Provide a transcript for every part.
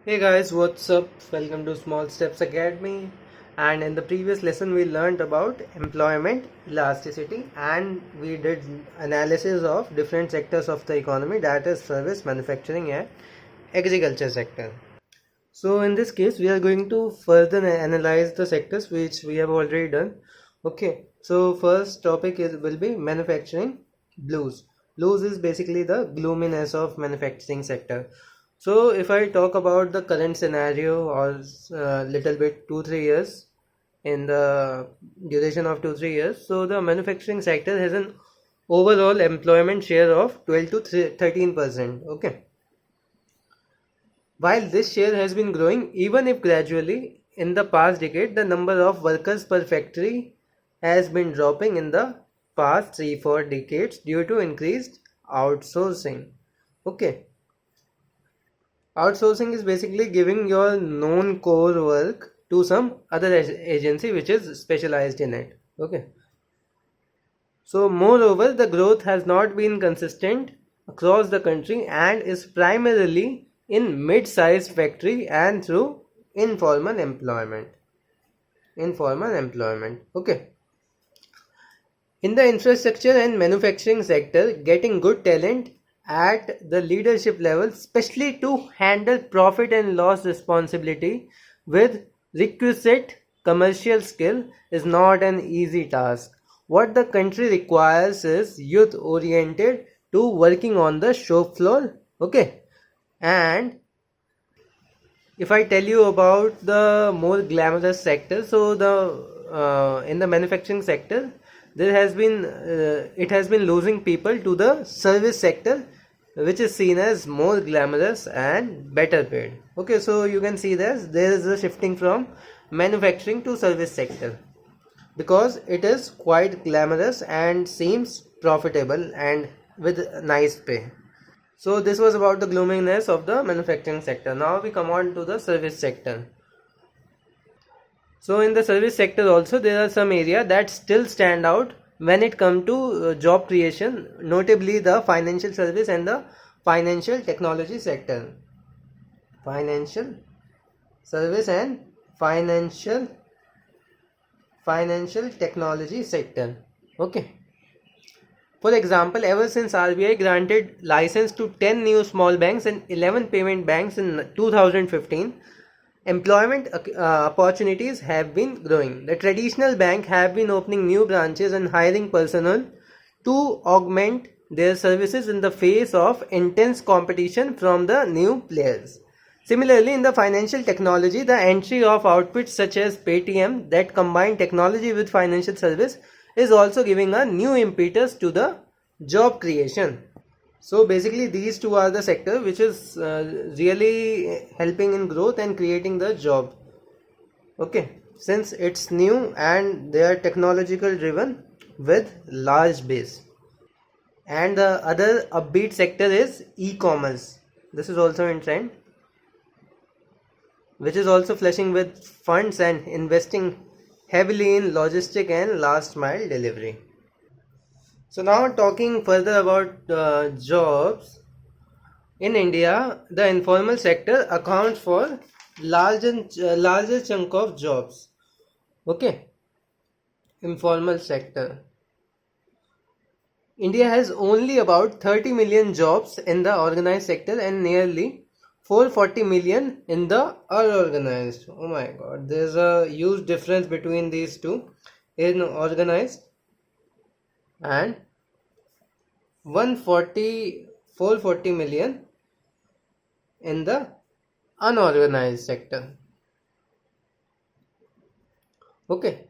Hey guys, what's up? Welcome to Small Steps Academy. And in the previous lesson, we learned about employment elasticity and we did analysis of different sectors of the economy, that is, service, manufacturing, and agriculture sector. So, in this case, we are going to further analyze the sectors which we have already done. Okay, so first topic will be manufacturing blues. Blues is basically the gloominess of manufacturing sector. So if I talk about the current scenario or little bit 2-3 years, in the duration of 2-3 years, so the manufacturing sector has an overall employment share of 12 to 13%. Okay, while this share has been growing, even if gradually, in the past decade, the number of workers per factory has been dropping in the past 3-4 decades due to increased outsourcing. Okay, outsourcing is basically giving your known core work to some other agency which is specialized in it. Okay. So moreover, the growth has not been consistent across the country and is primarily in mid-sized factory and through informal employment. Informal employment. Okay. In the infrastructure and manufacturing sector, getting good talent at the leadership level, especially to handle profit and loss responsibility with requisite commercial skill, is not an easy task. What the country requires is youth oriented to working on the shop floor. Okay, and if I tell you about the more glamorous sector, so the in the manufacturing sector, there has been it has been losing people to the service sector, which is seen as more glamorous and better paid. Okay, so you can see this. There is a shifting from manufacturing to service sector because it is quite glamorous and seems profitable and with nice pay. So this was about the gloominess of the manufacturing sector. Now we come on to the service sector. So in the service sector also there are some areas that still stand out when it comes to job creation, notably the financial service and the financial technology sector. Financial service and financial technology sector. Okay. For example, ever since RBI granted license to 10 new small banks and 11 payment banks in 2015, employment opportunities have been growing. The traditional bank have been opening new branches and hiring personnel to augment their services in the face of intense competition from the new players. Similarly, in the financial technology, the entry of outfits such as Paytm that combine technology with financial service is also giving a new impetus to the job creation. So basically these two are the sector which is really helping in growth and creating the job. Okay, since it's new and they are technological driven with large base. And the other upbeat sector is e-commerce. This is also in trend, which is also flushing with funds and investing heavily in logistic and last mile delivery. So now talking further about jobs, in India, the informal sector accounts for larger chunk of jobs. Okay, informal sector. India has only about 30 million jobs in the organized sector and nearly 440 million in the unorganized. Oh my god, there's a huge difference between these two in organized and 440 million in the unorganized sector. Okay,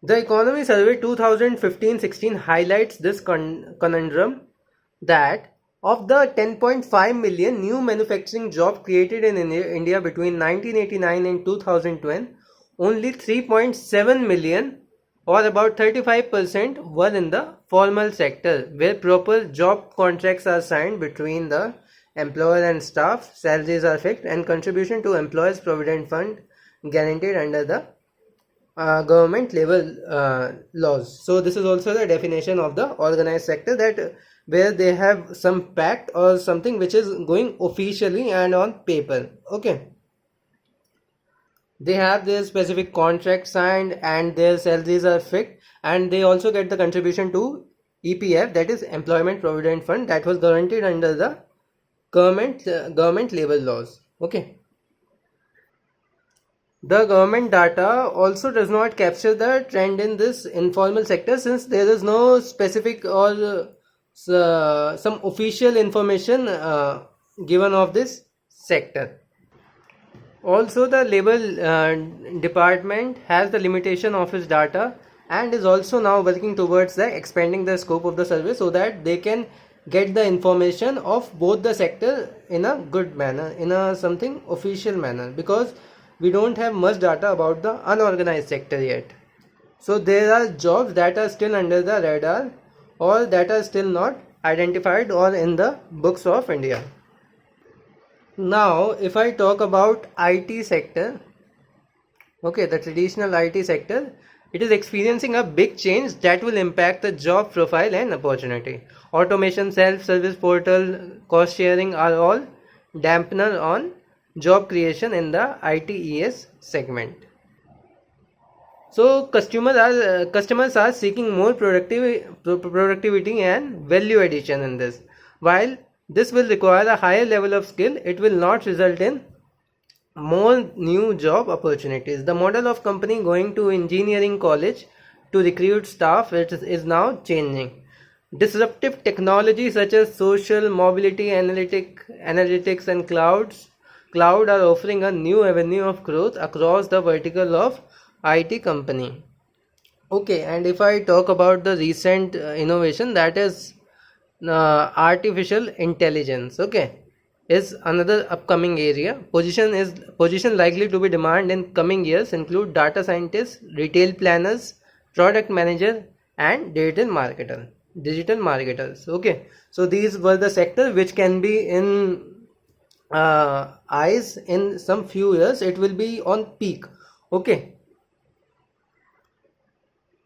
the economy survey 2015-16 highlights this conundrum that of the 10.5 million new manufacturing jobs created in India between 1989 and 2010, only 3.7 million or about 35% were in the formal sector, where proper job contracts are signed between the employer and staff, salaries are fixed, and contribution to employers' provident fund guaranteed under the government level laws. So this is also the definition of the organized sector, that where they have some pact or something which is going officially and on paper. Okay. They have their specific contract signed and their salaries are fixed, and they also get the contribution to EPF, that is Employment Provident Fund, that was guaranteed under the government labor laws. Okay. The government data also does not capture the trend in this informal sector, since there is no specific or some official information given of this sector. Also, the labor department has the limitation of its data and is also now working towards the expanding the scope of the survey so that they can get the information of both the sector in a good manner, in a something official manner, because we don't have much data about the unorganized sector yet. So there are jobs that are still under the radar or that are still not identified or in the books of India. Now, if I talk about IT sector, okay, the traditional IT sector, it is experiencing a big change that will impact the job profile and opportunity. Automation, self-service portal, cost sharing are all dampener on job creation in the ITES segment. So customers are seeking more productivity and value addition in this. While this will require a higher level of skill, it will not result in more new job opportunities. The model of company going to engineering college to recruit staff is now changing. Disruptive technology such as social mobility, analytics and cloud are offering a new avenue of growth across the vertical of IT company. Okay, and if I talk about the recent innovation, that is artificial intelligence, okay, is another upcoming area. Position likely to be demand in coming years include data scientists, retail planners, product manager, and digital marketers. Okay, so these were the sectors which can be in eyes in some few years. It will be on peak. Okay.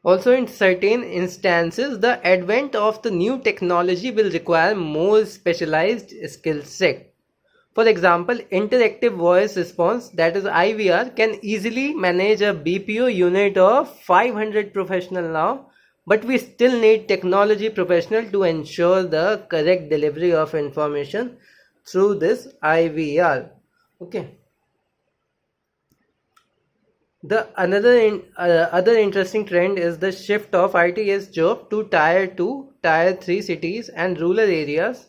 Also, in certain instances, the advent of the new technology will require more specialized skill set. For example, interactive voice response, that is IVR, can easily manage a BPO unit of 500 professionals now, but we still need technology professional to ensure the correct delivery of information through this IVR. Okay. The other interesting trend is the shift of ITS job to tier 2, tier 3 cities and rural areas.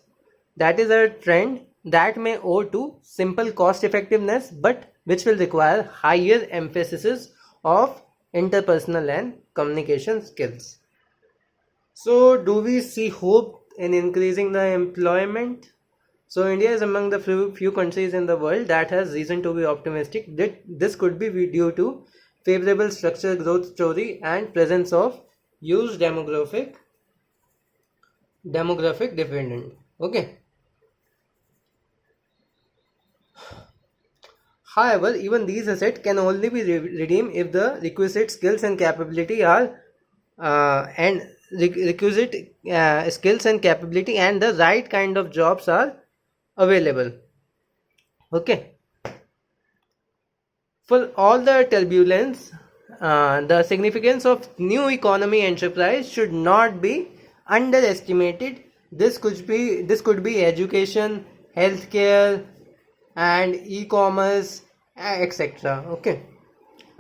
That is a trend that may owe to simple cost effectiveness, but which will require higher emphasis of interpersonal and communication skills. So, do we see hope in increasing the employment? So India is among the few countries in the world that has reason to be optimistic. This could be due to favorable structural growth story and presence of huge demographic dividend. Okay. However, even these assets can only be redeemed if the requisite skills and capability are skills and capability and the right kind of jobs are available. Okay. For all the turbulence, the significance of new economy enterprise should not be underestimated. This could be education, healthcare, and e-commerce, etc. Okay.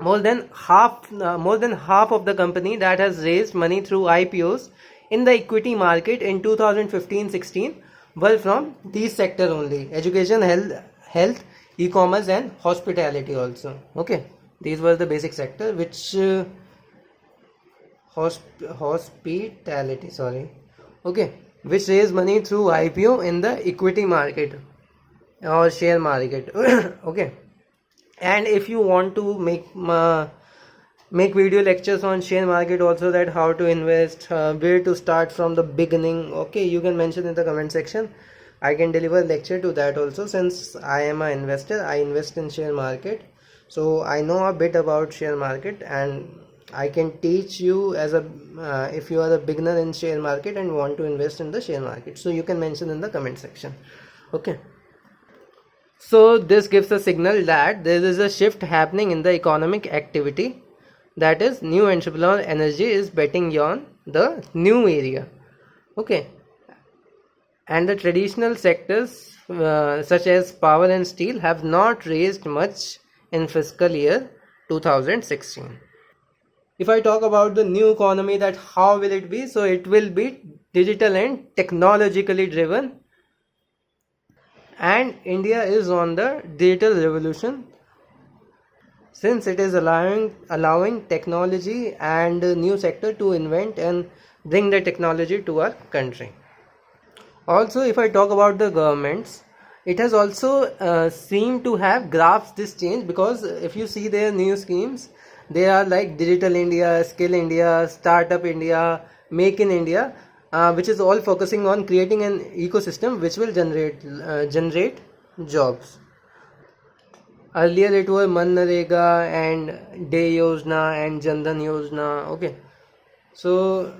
More than half of the company that has raised money through IPOs in the equity market in 2015-16 were from these sectors only: education, health, e-commerce, and hospitality also. Okay, these were the basic sector which hospitality. Sorry. Okay, which raised money through IPO in the equity market or share market. Okay, and if you want to make video lectures on share market also, that how to invest, where to start from the beginning, okay, you can mention in the comment section. I can deliver lecture to that also, since I am an investor. I invest in share market, so I know a bit about share market, and I can teach you as a if you are a beginner in share market and want to invest in the share market. So you can mention in the comment section. Okay. So this gives a signal that there is a shift happening in the economic activity, that is new entrepreneurial energy is betting on the new area. Okay, and the traditional sectors such as power and steel have not raised much in fiscal year 2016. If I talk about the new economy, that how will it be, so it will be digital and technologically driven, and India is on the digital revolution since it is allowing technology and new sector to invent and bring the technology to our country. Also, if I talk about the governments, it has also seemed to have grasped this change, because if you see their new schemes, they are like Digital India, Skill India, Startup India, Make in India, which is all focusing on creating an ecosystem which will generate jobs. Earlier it was Manrega and Day Yojana and Jandan Yojana. Okay, so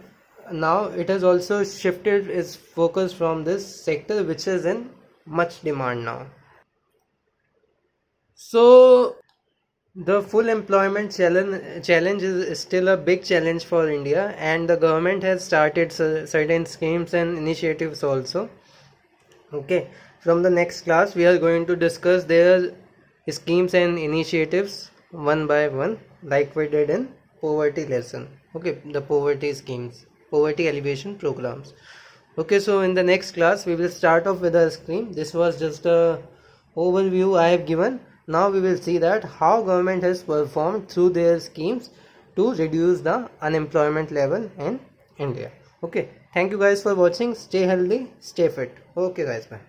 now it has also shifted its focus from this sector which is in much demand now. So the full employment challenge is still a big challenge for India, and the government has started certain schemes and initiatives also. Okay, from the next class we are going to discuss their schemes and initiatives one by one, like we did in poverty lesson. Okay, the poverty schemes, poverty alleviation programs. Okay, so in the next class we will start off with a scheme. This was just a overview I have given. Now we will see that how government has performed through their schemes to reduce the unemployment level in India. Okay, thank you guys for watching. Stay healthy, stay fit. Okay guys, bye.